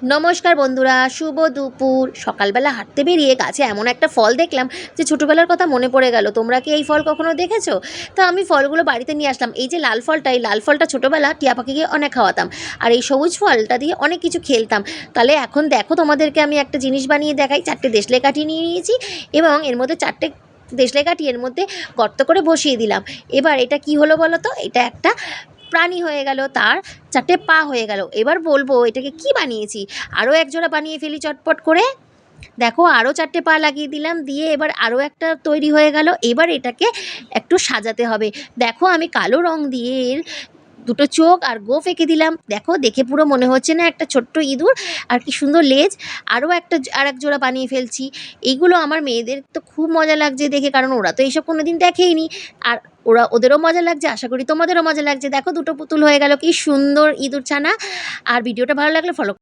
নমস্কার বন্ধুরা, শুভ দুপুর। সকালবেলা হাঁটতে বেরিয়ে গাছে এমন একটা ফল দেখলাম যে ছোটোবেলার কথা মনে পড়ে গেল। তোমরা কি এই ফল কখনো দেখেছো? তো আমি ফলগুলো বাড়িতে নিয়ে আসলাম। এই যে লাল ফলটা, এই লাল ফলটা ছোটোবেলা টিয়া পাখিকে অনেক খাওয়াতাম, আর এই সবুজ ফলটা দিয়ে অনেক কিছু খেলতাম। তাহলে এখন দেখো, তোমাদেরকে আমি একটা জিনিস বানিয়ে দেখাই। 4টে দেশলাই কাঠি নিয়ে নিয়েছি এবং এর মধ্যে 4টে দেশলাই কাঠি এর মধ্যে গর্ত করে বসিয়ে দিলাম। এবার এটা কি হলো বলো তো? এটা একটা প্রাণী হয়ে গেল, তার 4টে পা হয়ে গেল। এবার বলবো এটাকে কি বানিয়েছি। আরও এক জোড়া বানিয়ে ফেলি চটপট করে। দেখো, আরও 4টে পা লাগিয়ে দিলাম, দিয়ে এবার আরও একটা তৈরি হয়ে গেল। এবার এটাকে একটু সাজাতে হবে। দেখো, আমি কালো রং দিয়ে এর দুটো চোখ আর গোঁফ এঁকে দিলাম। দেখো, দেখে পুরো মনে হচ্ছে না একটা ছোট্ট ইঁদুর? আর কি সুন্দর লেজ। আরও আর এক জোড়া বানিয়ে ফেলছি। এইগুলো আমার মেয়েদের তো খুব মজা লাগছে দেখে, কারণ ওরা তো এইসব কোনোদিন দেখেইনি। আর ওদেরও মজা লাগছে, আশা করি তোমাদেরও মজা লাগছে। দেখো, দুটো পুতুল হয়ে গেল, কি সুন্দর ইঁদুর ছানা। আর ভিডিওটা ভালো লাগলে ফলো